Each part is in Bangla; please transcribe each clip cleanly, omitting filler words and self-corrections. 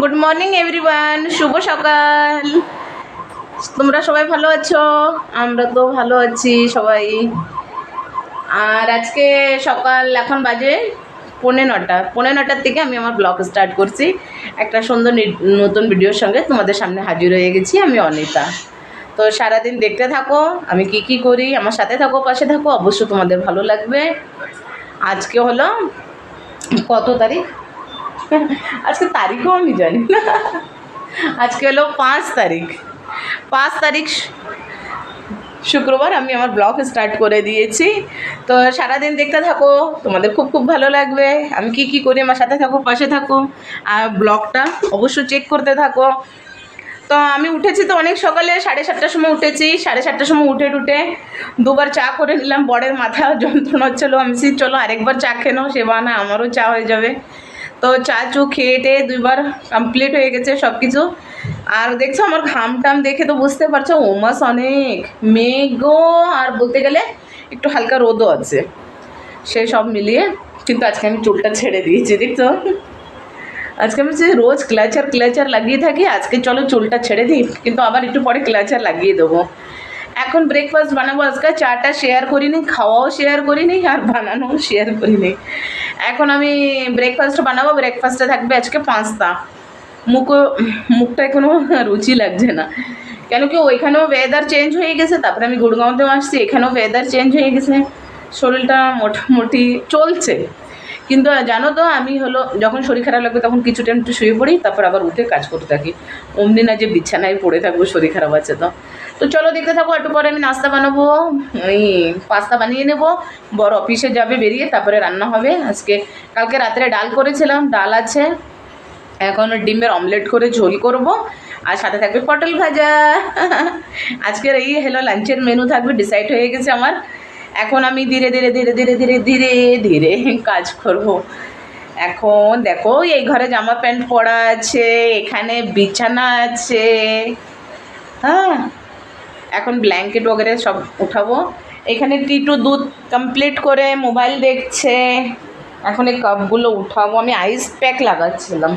গুড মর্নিং এভরিওয়ান, শুভ সকাল। তোমরা সবাই ভালো আছো? আমরা তো ভালো আছি সবাই। আর আজকে সকাল এখন বাজে 9:45। 9:45 থেকে আমি আমার ব্লগ স্টার্ট করছি। একটা সুন্দর নতুন ভিডিওর সঙ্গে তোমাদের সামনে হাজির হয়ে গেছি। আমি অনিতা। তো সারাদিন দেখতে থাকো আমি কি কি করি, আমার সাথে থাকো, পাশে থাকো, অবশ্য তোমাদের ভালো লাগবে। আজকে হলো কত তারিখ? আজকে তারিখও আমি জানি না। আজকে হলো 5 তারিখ। 5 তারিখ শুক্রবার আমি আমার ব্লগ স্টার্ট করে দিয়েছি। তো সারাদিন দেখতে থাকো, তোমাদের খুব খুব ভালো লাগবে। আমি কি কি করি আমার সাথে থাকো, পাশে থাকো, আর ব্লগটা অবশ্য চেক করতে থাকো। তো আমি উঠেছি তো অনেক সকালে, 7:30টার সময় উঠেছি। 7:30টার সময় উঠে টুটে দুবার চা করে নিলাম। বরের মাথা যন্ত্রণা হচ্ছিলো, আমি চলো আরেকবার চা খেয়ে নাও, সে বাহানা আমারও চা হয়ে যাবে। তো চা চু খেয়ে টেয়ে 2বার কমপ্লিট হয়ে গেছে সব কিছু। আর দেখছো আমার ঘাম টাম দেখে তো বুঝতে পারছো ওমাস অনেক মেঘও, আর বলতে গেলে একটু হালকা রোদও আছে। সেই সব মিলিয়ে কিন্তু আজকে আমি চুলটা ছেড়ে দিয়েছি, দেখছো। আজকে আমি যে রোজ ক্লাচার লাগিয়ে থাকি, আজকে চলো চুলটা ছেড়ে দিই, কিন্তু আবার একটু পরে ক্লাচার লাগিয়ে দেবো। এখন ব্রেকফাস্ট বানাবো। আজকে চাটা শেয়ার করিনি, খাওয়াও শেয়ার করিনি, আর বানানোও শেয়ার করিনি। এখন আমি ব্রেকফাস্ট বানাবো। ব্রেকফাস্টে থাকবে আজকে পাস্তা। মুখটায় কোনো রুচি লাগছে না, কেন কি ওইখানেও ওয়েদার চেঞ্জ হয়ে গেছে, তারপরে আমি গুড়গাঁওতেও আসছি, এখানেও ওয়েদার চেঞ্জ হয়ে গেছে। শরীরটা মোটামুটি চলছে, কিন্তু জানো তো আমি হলো যখন শরীর খারাপ লাগবে তখন কিছু টাইম একটু শুয়ে পড়ি, তারপর আবার উঠে কাজ করতে থাকি। অমনি না যে বিছানায় পড়ে থাকবো শরীর খারাপ আছে তো। তো চলো দেখতে থাকো। একটু পরে আমি নাস্তা বানাবো, ওই পাস্তা বানিয়ে নেবো। বড় অফিসে যাবে বেরিয়ে, তারপরে রান্না হবে আজকে। কালকে রাত্রে ডাল করেছিলাম, ডাল আছে। এখন ডিমের অমলেট করে ঝোল করব, আর সাথে থাকবে পটল ভাজা। আজকের এই হলো লাঞ্চের মেনু থাকবে, ডিসাইড হয়ে গেছে আমার। এখন আমি ধীরে ধীরে ধীরে ধীরে ধীরে ধীরে ধীরে কাজ করব। এখন দেখো এই ঘরে জামা প্যান্ট পরা আছে, এখানে বিছানা আছে। হ্যাঁ, এখন ব্ল্যাঙ্কেট বগেরে সব উঠাবো। এখানে টিটু দুধ কমপ্লিট করে মোবাইল দেখছে। এখন এই কাপগুলো উঠাবো। আমি আইস প্যাক লাগাচ্ছিলাম,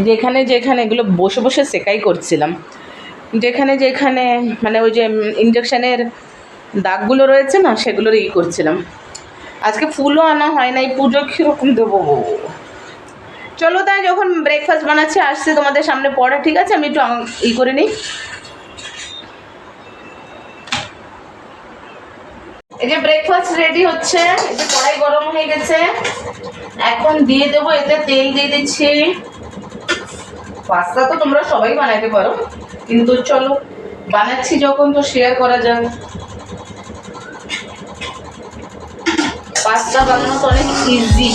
যেখানে যেখানে এগুলো বসে বসে সেকাই করছিলাম, যেখানে যেখানে মানে ওই যে ইঞ্জেকশনের দাগগুলো রয়েছে না, সেগুলোর করছিলাম। আজকে ফুলও আনা হয় নাই, পুজো কীরকম দেবো। চলো তাই, যখন ব্রেকফাস্ট বানাচ্ছি আসছে তোমাদের সামনে পড়া, ঠিক আছে। আমি একটু করে নিই। এই যে ব্রেকফাস্ট রেডি হচ্ছে, এই যে কড়াই গরম হয়ে গেছে। এখন দিয়ে দেবো, এতে তেল দিয়ে দিচ্ছি। পাস্তা তো তোমরা সবাই বানাইতে পারো, কিন্তু চলো বানাচ্ছি যখন তো শেয়ার করা যাবে। পাস্তা বানানো তো অনেক ইজি।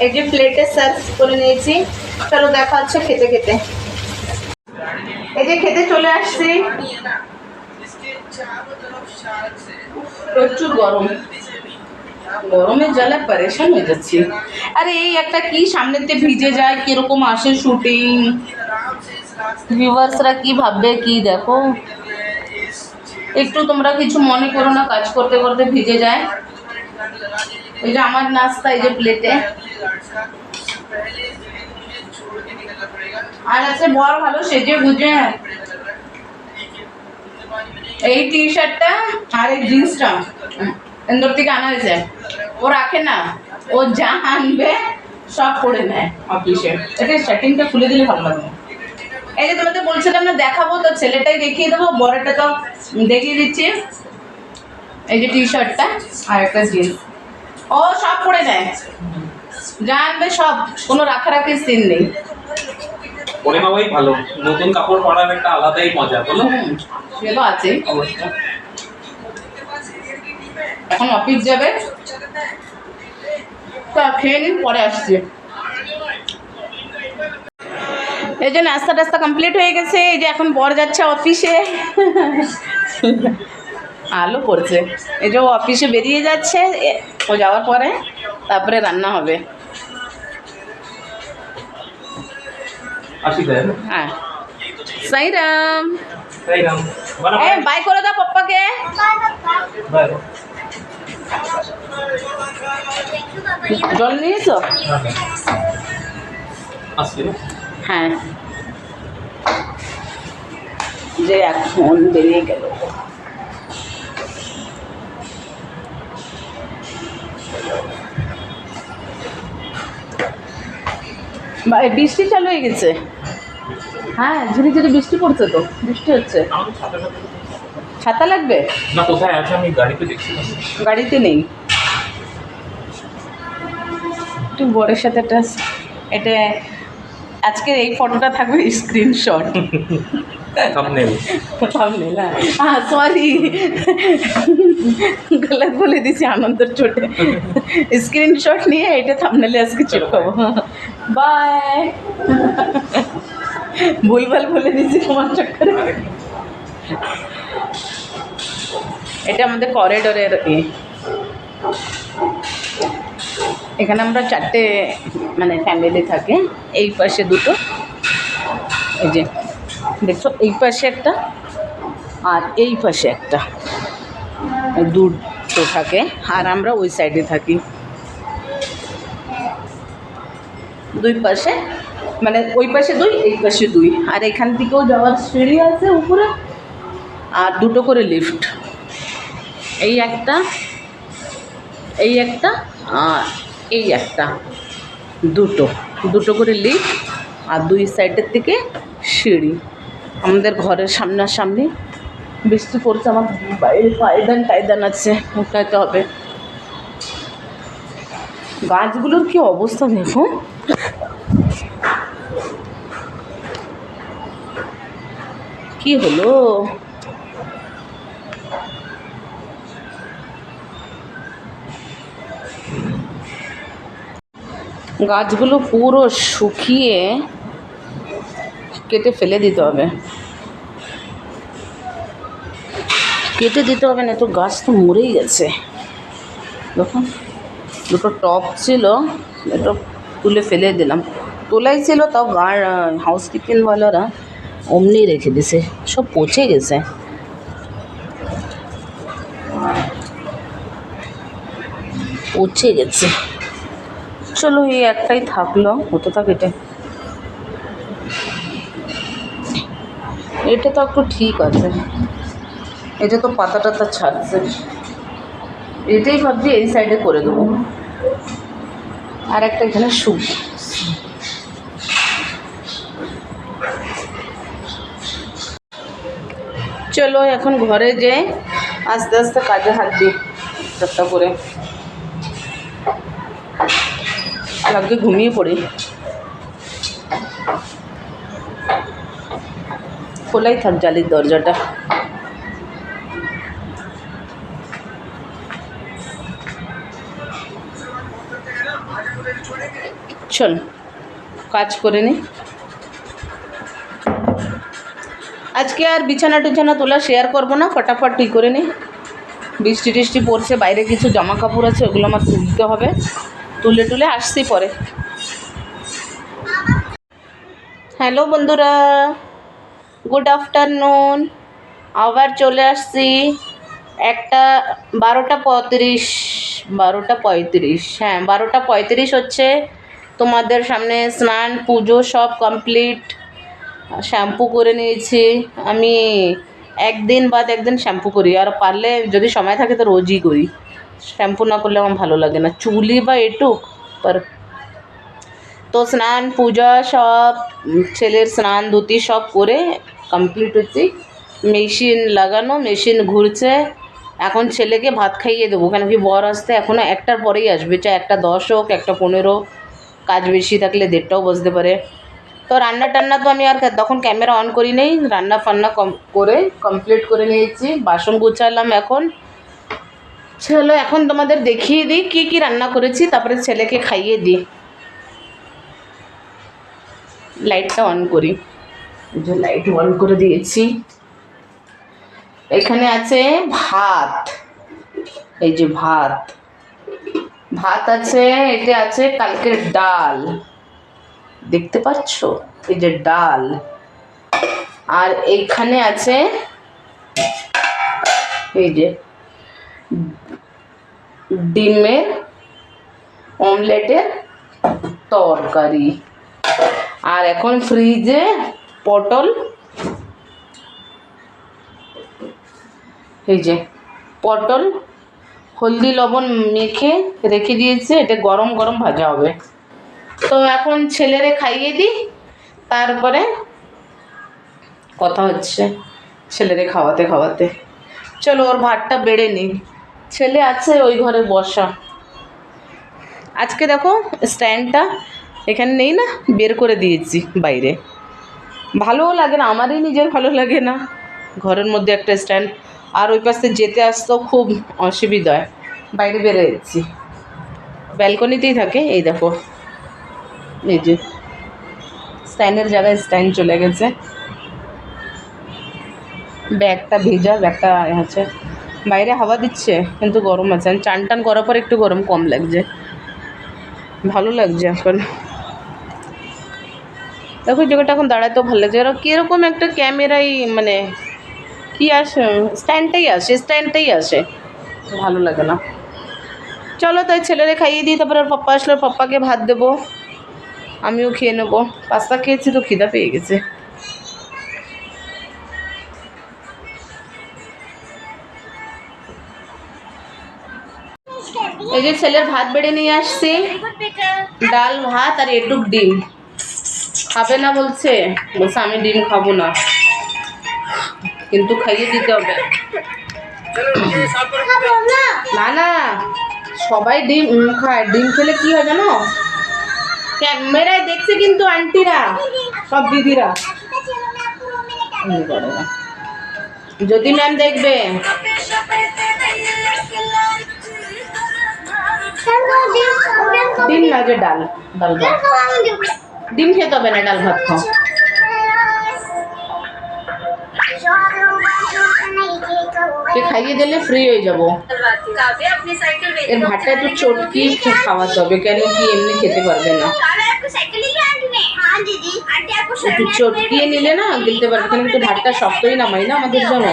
এই যে প্লেটে সার্ভ করে নিয়েছি, চলো দেখা হচ্ছে খেতে খেতে। এই যে খেতে চলে আসছি, প্রচুর গরম, গরমের জ্বালা পরেশান হয়ে যাচ্ছি। আরে এই একটা কি সামনেতে ভিজে যায়, কিরকম আসে শুটিং, ভিউয়ার্সরা কি ভাববে কি দেখো, একটু তোমরা কিছু মনে করো না, কাজ করতে করতে ভিজে যায়। এই যে আমার নাস্তা এই যে প্লেটে, আর আছে বর ভালো সেজে বুঝে, এই টি শার্টটা আর এই জিন্সটা ইন্দোর থেকে আনা হয়েছে, ও রাখে না, ও যা আনবে সব পরে নেয় অফিসে। এটা শার্টিংটা খুলে দিলে ভালো লাগবে। এই যে তোমাদের বলছিলাম না দেখাবো, তো ছেলেটাই দেখিয়ে দেবো, বড়টা তো দেখিয়ে দিচ্ছি। এই যে টি শার্টটা আর একটা জিন্স, ও সব পরে নেয়, যা আনবে সব, কোনো রাখারাখির সিন নেই। পরে নেওয়াই ভালো, নতুন কাপড় পরার একটা আলাদাই মজা, বলো। সে তো আছেই অবশ্য। এখন অফিস যাবে, তা খেয়ে নিন, পরে আসছি। এই যে নাস্তা টাস্তা কমপ্লিট হয়ে গেছে, এই যে এখন বর যাচ্ছে অফিসে, আলো পড়ছে, এই যে ও অফিসে বেরিয়ে যাচ্ছে, ও যাওয়ার পরে তারপরে রান্না হবে। হ্যাঁ সাইরাম, বাই করে দাও পাপ্পাকে। জল নিয়েছো? হ্যাঁ, যে এখন বেরিয়ে গেল। বৃষ্টি চালু হয়ে গেছে, হ্যাঁ ঝুড়ি ঝুড়ি বৃষ্টি পড়ছে, তো বৃষ্টি হচ্ছে। ছাতা লাগবে না? কোথায় আছে? আমি গাড়িতে দেখছি। গাড়িতে নেই। একটু বরের সাথে একটা, এটা আজকের এই ফটোটা থাকবে স্ক্রিনশট, থাম্বনেল। থাম্বনেল, হ্যাঁ সরি গলত বলে দিছি আনন্দের চোটে। স্ক্রিনশট নিয়ে এটা থাম্বনেলে আজকে চিপকাবো। বাই, ভুলভাল বলে দিছি তোমার চক্করে। এটা আমাদের করিডোরের, এখানে আমরা 4টে মানে ফ্যামিলি থাকে। এই পাশে দুটো, এই যে দেখছো এই পাশে একটা আর এই পাশে একটা, দুটো থাকে, আর আমরা ওই সাইডে থাকি। দুই পাশে মানে ওই পাশে 2, এই পাশে 2, আর এখান থেকেও যাওয়ার সিঁড়ি আছে উপরে, আর দুটো করে লিফট, এই একটা, এই একটা, আর এই একটা, দুটো করে লিফট, আর 2 সাইডের থেকে সিঁড়ি। আমাদের ঘরের সামনাসামনি। বৃষ্টি পড়ছে, আমার বাইরে পায়দান আছে, উঠাতে হবে। গাছগুলোর কি অবস্থা দেখো, কি হলো। গাছগুলো পুরো শুকিয়ে কেটে ফেলে দিতে হবে, কেটে দিতে হবে, না তো গাছ তো মরেই গেছে। দেখুন দুটো টপ ছিল, এটা তুলে ফেলে দিলাম, তোলাই ছিল তাও হাউসকিপিংওয়ালারা অমনি রেখে দিছে, সব পচে গেছে। চলো এই একটাই থাকলো, হতে থাক। এটা তো একটু ঠিক আছে, এটা তো পাতা টাতা ছাড়ছে, এটাই ভাবছি এই সাইডে করে দেবো। আর একটা এখানে চলো এখন ঘরে যাই, আস্তে আস্তে কাজে হাত দিই, একটা করে লাগবে, ঘুমিয়ে পড়ি। খোলাই থাক জালির দরজাটা। চল কাজ করে নি। আজকে আর বিছানা টিছানা তোলা শেয়ার করবো না, ফটাফট ই করে নি। বৃষ্টি টিষ্টি পড়ছে, বাইরে কিছু জামা কাপড় আছে, ওগুলো আমার তুলতে হবে, তুলে টুলে আসছি পরে। হ্যালো বন্ধুরা, গুড আফটারনুন। আবার চলে আসছি একটা 12:35, হ্যাঁ 12:35 হচ্ছে। তোমাদের সামনে স্নান পুজো সব কমপ্লিট, শ্যাম্পু করে নিয়েছি। আমি একদিন বাদ একদিন শ্যাম্পু করি, আর পারলে যদি সময় থাকে তো রোজই করি। শ্যাম্পু না করলে আমার ভালো লাগে না, চুলি বা এটুক পর। তো স্নান পূজা সব, ছেলের স্নান ধুতি সব করে কমপ্লিট হচ্ছে। মেশিন লাগানো, মেশিন ঘুরছে। এখন ছেলেকে ভাত খাইয়ে দেবো, কেন কি বর আসতে এখনও 1টার পরেই আসবে, চাই 1:10 হোক 1:15, কাজ বেশি থাকলে 1:30টাও বাজতে পারে। তো রান্না টান্না তো আমি আর তখন ক্যামেরা অন করি নেই, রান্না ফান্না করে কমপ্লিট করে নিয়েছি। বাসন গুছালাম এখন। চলো এখন তোমাদের দেখিয়ে দিই কী কী রান্না করেছি, তারপরে ছেলেকে খাইয়ে দিই। লাইটটা অন করি, যে লাইট অন করে দিয়েছি। এখানে আছে ভাত, এই যে ভাত আছে। এটা আছে কালকের ডাল, দেখতে পাচ্ছ, এই যে ডাল। আর এইখানে আছে এই যে ডিমের অমলেটের তরকারি। আর এখন ফ্রিজে পটল, এই যে পটল হলদি লবণ মেখে রেখে দিয়েছে, এটা গরম গরম ভাজা হবে। তো এখন ছেলেরে খাইয়ে দিই, তারপরে কথা হচ্ছে ছেলেরে খাওয়াতে খাওয়াতে। চলো ওর ভাতটা বেড়ে নিই, ছেলে আছে ওই ঘরে বসা। আজকে দেখো স্ট্যান্ডটা এখানে নেই না, বের করে দিয়েছি বাইরে। ভালোও লাগে না, আমারই নিজের ভালো লাগে না ঘরের মধ্যে একটা স্ট্যান্ড। আর ওই পাশে যেতে আসতেও খুব অসুবিধা হয়, বাইরে বেরে যাচ্ছি। ব্যালকনিতেই থাকে, এই দেখো এই যে স্ট্যান্ডের জায়গায় স্ট্যান্ড চলে গেছে। ব্যাগটা ভেজা, ব্যাগটা আছে বাইরে, হাওয়া দিচ্ছে কিন্তু গরম আছে। আমি চান টান করার পর একটু গরম কম লাগছে, ভালো লাগছে এখন। দেখো জায়গাটা এখন দাঁড়াতেও ভালো লাগছে। আর কীরকম একটা ক্যামেরাই মানে কি আসে, স্ট্যান্ডটাই আসে, ভালো লাগে না। চলো তাই ছেলেরে খাইয়ে দিই, তারপরে ওর পাপ্পা আসলে পাপ্পাকে ভাত দেবো, আমিও খেয়ে নেবো। পাস্তা খেয়েছি তো খিদা পেয়ে গেছে। এই যে ছেলের ভাত বেড়ে নিয়ে আসছি, ডাল ভাত আর এটুক ডিম। খাবে না বলছে আমি ডিম খাবো না, কিন্তু খাইয়ে দিতে হবে। না না, সবাই ডিম খায়, ডিম খেলে কি হয় জানো, ক্যামেরায় দেখছে কিন্তু আন্টিরা সব দিদিরা, যদি ম্যাম দেখবে। ডিম না, যে ডাল ভাত, ডিম খেতে হবে না, ডাল ভাত খাও। খাইয়ে দিলে ফ্রি হয়ে যাবো। এর ভাতটা একটু চটকি খাওয়াতে হবে, কেন কি এমনি খেতে পারবে না। একটু চটকিয়ে নিলে না গিলতে পারবে, কেন একটু ভাতটা শক্তই নামাই না আমাদের জন্য।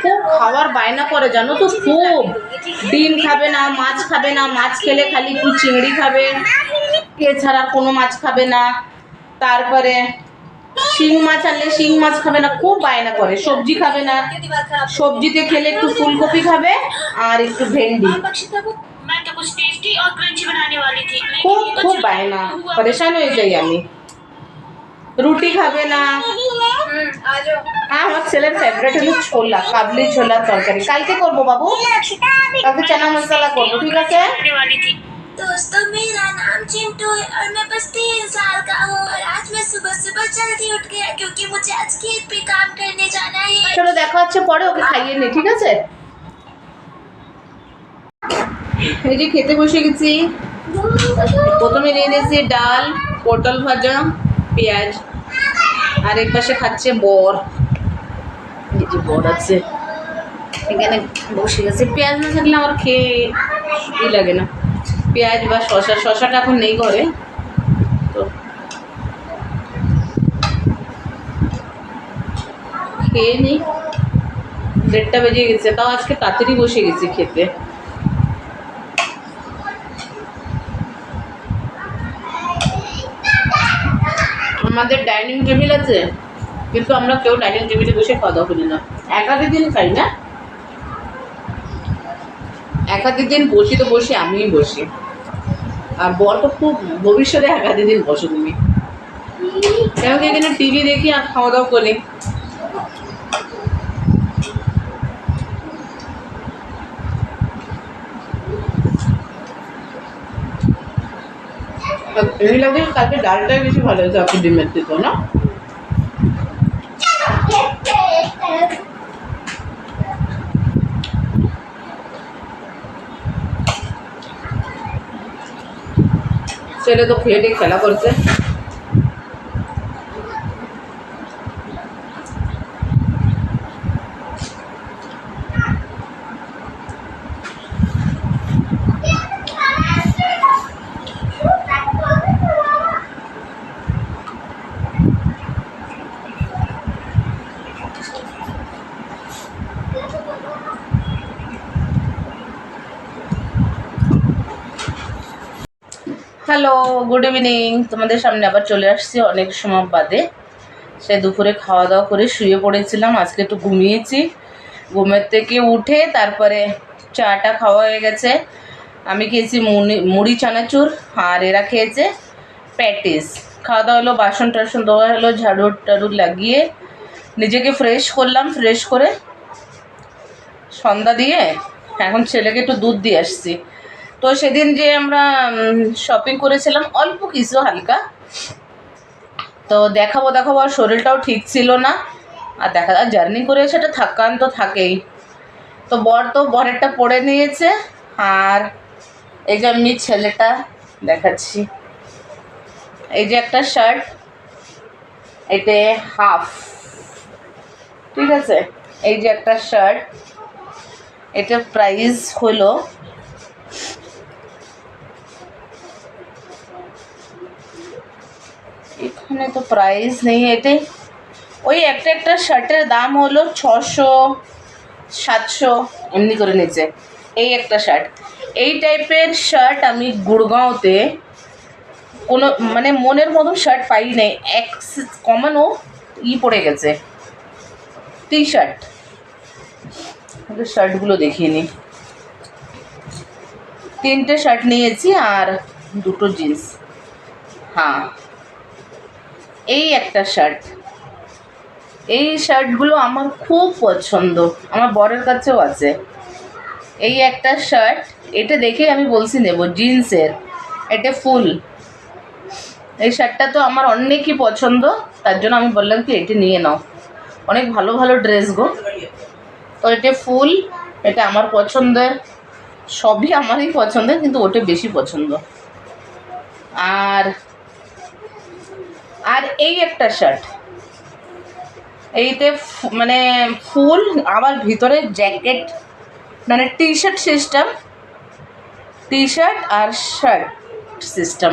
খুব খাওয়ার বায়না করে জানো তো, খুব। ডিম খাবে না, মাছ খাবে না, মাছ খেলে খালি একটু চিংড়ি খাবে, এছাড়া কোনো মাছ খাবে না। তারপরে শিং মাছ আনলে শিং মাছ খাবে না, খুব বায়না করে। সবজি খাবে না, সবজিতে খেলে একটু ফুলকপি খাবে আর একটু ভেন্ডি। খুব খুব বায়না, পরেশান হয়ে যাই আমি। রুটি খাবে না। হ্যাঁ, আমার ছেলের ফেভারিট হলো ছোলা, কাবলি ছোলার তরকারি। কালকে করবো বাবু, কালকে চানা মশলা করবো, ঠিক আছে। दोस्तों मेरा नाम चिंटू है और मैं बस 3 साल का हूँ और आज मैं सुबह सुबह जल्दी उठ गया क्योंकि मुझे आज खेत पे काम करने जाना है। চলো দেখা হচ্ছে পরে, ওকে খাইয়ে নি, ঠিক আছে। এই যে খেতে বসে গেছি। প্রথমে নিয়ে নিয়েছি ডাল, পটল ভাজা, পেঁয়াজ, আর এক পাশে খাচ্ছে বর। এই যে বর আছে এখানে বসে গেছে। পেঁয়াজ না থাকলে আমার খেয়ে লাগে না, পেঁয়াজ বা শশাটা এখন নেই ঘরে, তো খেয়ে নিই। 1:30 বেজে গেছে, তাও আজকে তাড়াতাড়ি বসে গেছি খেতে। আমাদের ডাইনিং টেবিল আছে, কিন্তু আমরা কেউ ডাইনিং টেবিলে বসে খাওয়া দাওয়া করি না। একাধিক দিন খাই না, একাধিক দিন বসি তো বসি, আমিই বসি। আর বর তো খুব ভবিষ্যতে একাধিক দিন বসো তুমি, কেন কি এখানে টিভি দেখি আর খাওয়া দাওয়া করি। এই লাগে কালকে ডালটাই বেশি ভালো হয়েছে আপনি ডিমের থেকে, না? ছেলে তো খেয়ে খেলা করছে। Hello, good evening. তোমাদের সামনে আবার চলে আসছি অনেক সময় বাদে। সে দুপুরে খাওয়া দাওয়া করে শুয়ে পড়েছিলাম, আজকে একটু ঘুমিয়েছি। ঘুমের থেকে উঠে তারপরে চাটা খাওয়া হয়ে গেছে। আমি খেয়েছি মুড়ি চানাচুর, আর এরা খেয়েছে প্যাটিস। খাওয়া দাওয়া হলো, বাসন টাসন দেওয়া হলো, ঝাড়ু টাড়ু লাগিয়ে নিজেকে ফ্রেশ করলাম। ফ্রেশ করে সন্ধ্যা দিয়ে এখন ছেলেকে একটু দুধ দিয়ে আসছি। তো সেদিন যে আমরা শপিং করেছিলাম অল্প কিছু হালকা, তো দেখাবো আর শরীরটাও ঠিক ছিল না। আর জার্নি করে সেটা থাকান তো থাকেই। তো বরেরটা পরে নিয়েছে। আর এই যে আমি ছেলেটা দেখাচ্ছি, এই যে একটা শার্ট, এটা হাফ, ঠিক আছে। এই যে একটা শার্ট, এটা প্রাইস হলো এখানে তো প্রাইস নেই, এতে ওই একটা শার্টের দাম হলো 600-700 এমনি করে নিচে। এই একটা শার্ট, এই টাইপের শার্ট আমি গুড়গাঁওতে কোনো মানে মনের মতন শার্ট পাই নাই। এক কমানো পড়ে গেছে টি শার্ট। শার্টগুলো দেখিয়ে নিই। 3টে শার্ট নিয়েছি আর 2টো জিন্স। হ্যাঁ, এই একটা শার্ট, এই শার্টগুলো আমার খুব পছন্দ, আমার বরের কাছেও আছে। এই একটা শার্ট, এটা দেখে আমি বলছি নেব, জিন্সের, এটা ফুল। এই শার্টটা তো আমার অনেকই পছন্দ, তার জন্য আমি বললাম কি এটি নিয়ে নাও, অনেক ভালো ভালো ড্রেস গো। তো এটা ফুল, এটা আমার পছন্দের, সবই আমারই পছন্দের, কিন্তু ওটা বেশি পছন্দ। আর এই একটা শার্ট, এইতে মানে ফুল, আবার ভিতরে জ্যাকেট, মানে T shirt system, T shirt আর শার্ট সিস্টেম।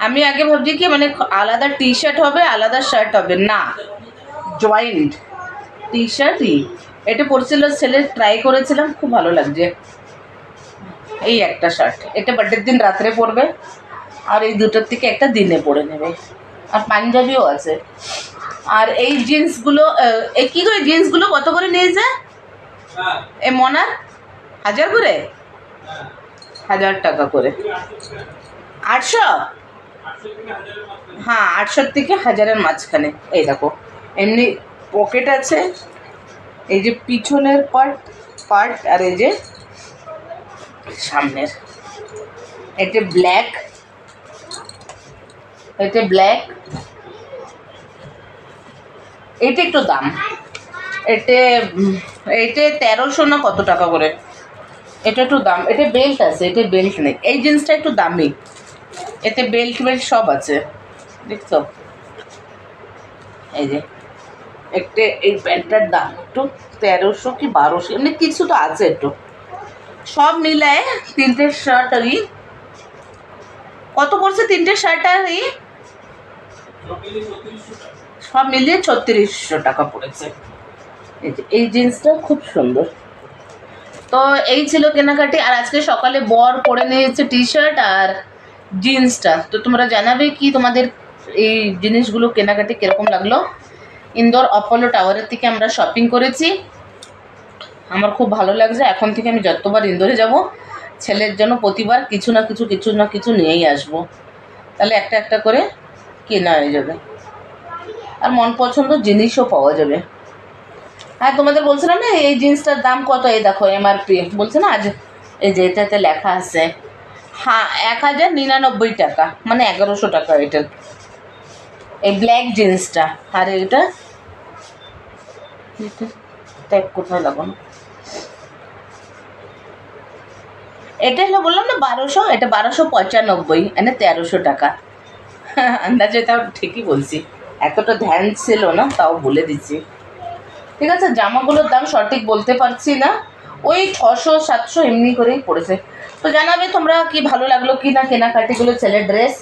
আমি আগে ভাবছি কি মানে আলাদা টি শার্ট হবে আলাদা শার্ট হবে, না, জয়েন্ট টি শার্টই। এটা পরছিল, ছেলে ট্রাই করেছিলাম, খুব ভালো লাগছে। এই একটা শার্ট, এটা বার্থডের দিন রাত্রে পরবে, আর এই দুটোর থেকে একটা দিনে পরে নেবে। আর পাঞ্জাবিও আছে। আর এই জিন্সগুলো, কী করে জিন্সগুলো কত করে নিয়েছে এ মনার? 1000 করে, 1000 টাকা করে। 800, হ্যাঁ 800 থেকে 1000-এর মাঝখানে। এই দেখো, এমনি পকেট আছে, এই যে পিছনের পার্ট আর এই যে সামনের। এটা ব্ল্যাক, এটা একটু দাম, এটা 1300 না কত টাকা করে। এটা একটু দাম, এটা বেল্ট আছে, এটা বেল্ট নেই। এই জিন্সটা একটু দামি, এতে বেল্ট বেল্ট সব আছে, দেখছো? এই যে একটা এই প্যান্টটার দাম একটু 1300 কি 1200 এমনি কিছু তো আছে একটু। সব মিলায় তিনটে শার্ট আর কত পড়ছে? তিনটে শার্ট আর সব মিলিয়ে 3600 টাকা পড়েছে। এই যে এই জিন্সটা খুব সুন্দর। তো এই ছিল কেনাকাটি। আর আজকে সকালে বর পরে নিয়েছে টি শার্ট আর জিন্সটা। তো তোমরা জানাবে কি তোমাদের এই জিনিসগুলো কেনাকাটি কীরকম লাগলো। ইন্দোর অপোলো টাওয়ারের থেকে আমরা শপিং করেছি, আমার খুব ভালো লাগছে। এখন থেকে আমি যতবার ইন্দোরে যাব ছেলের জন্য প্রতিবার কিছু না কিছু নিয়েই আসবো, তাহলে একটা একটা করে কেনা হয়ে যাবে আর মন পছন্দ জিনিসও পাওয়া যাবে। হ্যাঁ, তোমাদের বলছিলাম না এই জিন্সটার দাম কত, এই দেখো এমআরপি বলছে না আজ, এই যে এটাতে লেখা আছে, হ্যাঁ 1099 টাকা, মানে 1100 টাকা এটার, এই ব্ল্যাক জিন্সটা। আর এটা ট্যাগ কোথায় লাগানো, এটা হলো বললাম না 1200, এটা 1295, এনে 1300 টাকা। আন্দাজে তাও ঠিকই বলছি, এতটা ধ্যান ছিল না তাও বলে দিচ্ছি। ঠিক আছে, জামাগুলোর দাম সঠিক বলতে পারছি না, ওই 600-700 এমনি করেই পড়েছে। তো জানাবে তোমরা কি ভালো লাগলো কি না কেনাকাটিগুলো, ছেলের ড্রেস।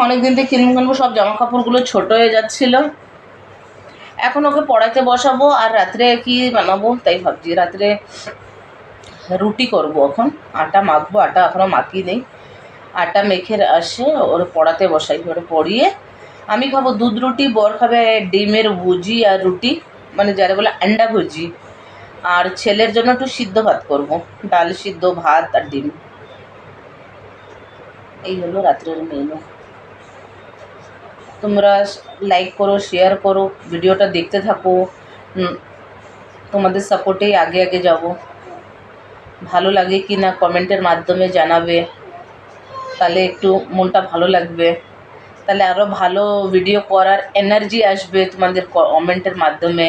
অনেকদিন থেকে কিনবো, সব জামা কাপড়গুলো ছোটো হয়ে যাচ্ছিল। এখন ওকে পড়াতে বসাবো আর রাত্রে কি বানাবো তাই ভাবছি। রাত্রে রুটি করব, এখন আটা মাখবো, আটা এখনও মাখি নেই। আটা মেখে আসে ওর পড়াতে বসাই, ওরে পড়িয়ে আমি খাবো দুধ রুটি, বর খাবে ডিমের ভুজি আর রুটি, মানে যারা বলে আন্ডা ভুজি। আর ছেলের জন্য একটু সিদ্ধ ভাত করব, ডাল সিদ্ধ, ভাত আর ডিম। এই হলো রাত্রের মেনু। তোমরা লাইক করো, শেয়ার করো, ভিডিওটা দেখতে থাকো, তোমাদের সাপোর্টেই আগে আগে যাব। ভালো লাগে কি না কমেন্টের মাধ্যমে জানাবে, তাহলে একটু মনটা ভালো লাগবে, তাহলে আরও ভালো ভিডিও করার এনার্জি আসবে তোমাদের কমেন্টের মাধ্যমে।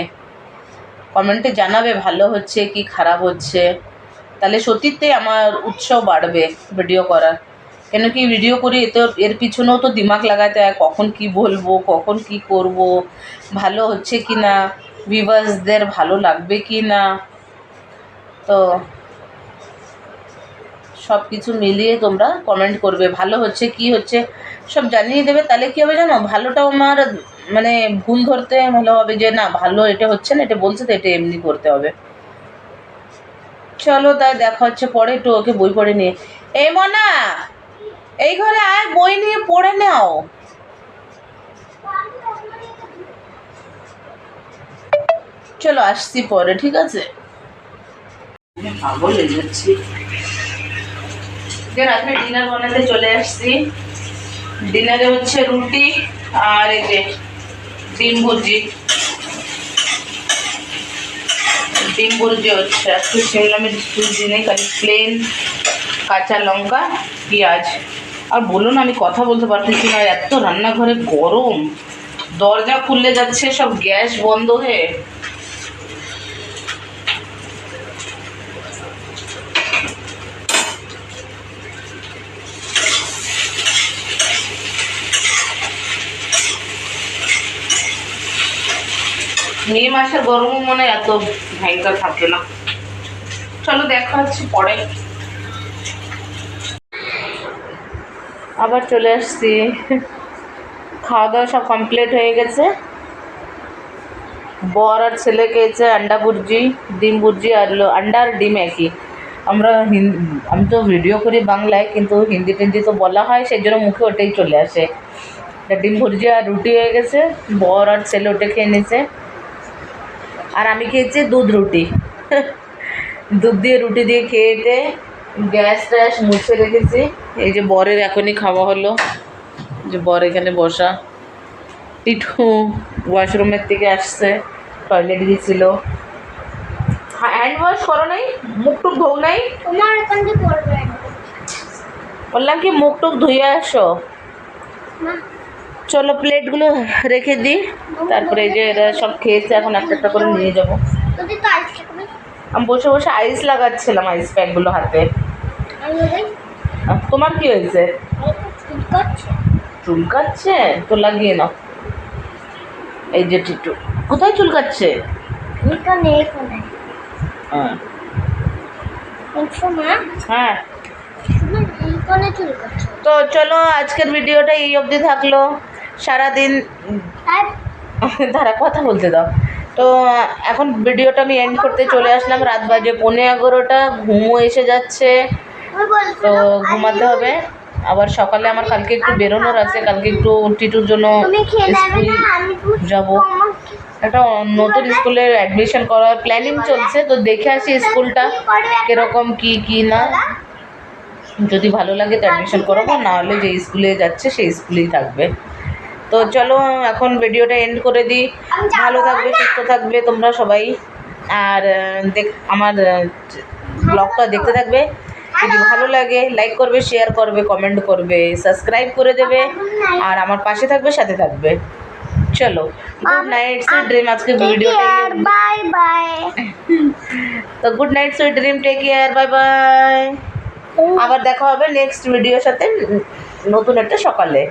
কমেন্টে জানাবে ভালো হচ্ছে কি খারাপ হচ্ছে, তাহলে সত্যিতে আমার উৎসাহ বাড়বে ভিডিও করার। কেন কি ভিডিও করি এতে এর পিছনেও তো দিমাগ লাগাতে হয়, কখন কি বলবো, কখন কি করব, ভালো হচ্ছে কি না, ভিউয়ার্সদের ভালো লাগবে কি না, তো সব কিছু মিলিয়ে তোমরা কমেন্ট করবে, ভালো হচ্ছে কি হচ্ছে সব জানিয়ে দেবে। তাহলে কী হবে জানো, ভালোটাও আমার মানে ভুল ধরতে ভালো হবে যে না ভালো এটা হচ্ছে না, এটা বলছে তো এটা এমনি করতে হবে। চলো তাই দেখা হচ্ছে পরে, একটু ওকে বই পড়ে নিয়ে। এই মনা, এই ঘরে আয়, বই নিয়ে পড়ে নাও। চলো আসছি পরে, ঠিক আছে? পাগল হয়ে যাচ্ছি। যে রাত্রে ডিনার বানাতে চলে আসছি। ডিনারে হচ্ছে রুটি আর এই যে ডিম ভুজি। ডিম ভুজি হচ্ছে, একটু শিমলা মির্চ ভুজি নেই, খালি প্লেন কাঁচা লঙ্কা পেঁয়াজ। আর বলুন আমি কথা বলতে পারতেছি না, এত রান্নাঘরে গরম, দরজা খুললে যাচ্ছে সব গ্যাস বন্ধ হয়ে। মে মাসের গরমও মনে এত ভয়ঙ্কর থাকে না। চলো দেখা হচ্ছে পরে। আবার চলে আসছি, খাওয়া দাওয়া সব কমপ্লিট হয়ে গেছে। বর আর ছেলে খেয়েছে আন্ডা ভুর্জি, ডিম ভুর্জি আর আন্ডা আর ডিম একই। আমি তো ভিডিও করি বাংলায়, কিন্তু হিন্দি টিন্দি তো বলা হয়, সেই জন্য মুখে ওটাই চলে আসে। ডিম ভুর্জি আর রুটি হয়ে গেছে, বর আর ছেলে ওটা খেয়ে নিয়েছে। আর আমি খেয়েছি দুধ রুটি। দুধ দিয়ে রুটি দিয়ে খেয়ে গ্যাস ট্যাস মুছে রেখেছি। এই যে বরের এখনই খাওয়া হলো, যে বর এখানে বসা। টিটু ওয়াশরুমের থেকে আসছে, টয়লেট গিয়েছিল। হ্যান্ড ওয়াশ করো নাই, মুখ টুক ধোও নাই? বললাম কি মুখ টুক ধুয়ে আসো। চলো প্লেটগুলো রেখে দিই, তারপরে এই যে এরা সব খেয়েছে, এখন একটা একটা করে নিয়ে যাবো। আমি বসে বসে আইস লাগাচ্ছিলাম, আইস প্যাকগুলো হাতে। তোমার কি হয়েছে? চুলকাচ্ছে তো, লাগিয়ে নাও। এই যে টিটু, কোথায় চুলকাচ্ছে? হ্যাঁ হ্যাঁ। তো চলো, আজকের ভিডিওটা এই অবধি থাকলো। সারাদিন ধারা কথা বলতে দাও। তো এখন ভিডিওটা আমি এন্ড করতে চলে আসলাম। রাত বাজে 11:15, ঘুমও এসে যাচ্ছে, তো ঘুমাতে হবে। আবার সকালে আমার কালকে একটু বেরোনোর আছে, কালকে একটু টিটুর জন্য স্কুল যাব। একটা নতুন স্কুলে অ্যাডমিশন করার প্ল্যানিং চলছে, তো দেখে আসি স্কুলটা কীরকম কি না। যদি ভালো লাগে তো অ্যাডমিশন করাবো, না হলে যে স্কুলে যাচ্ছে সেই স্কুলেই থাকবে। তো চলো এখন ভিডিওটা এন্ড করে দিই। ভালো থাকবে, সুস্থ থাকবে তোমরা সবাই। আর আমার ব্লগটা দেখতে থাকবে। যদি ভালো লাগে লাইক করবে, শেয়ার করবে, কমেন্ট করবে, সাবস্ক্রাইব করে দেবে, আর আমার পাশে থাকবে, সাথে থাকবে। চলো, গুড নাইট, সুইট ড্রিম। আজকে ভিডিওটা বাই বাই। তো good night, sweet dream, take care, bye bye. আবার দেখা হবে নেক্সট ভিডিওর সাথে, নতুন একটা সকালে।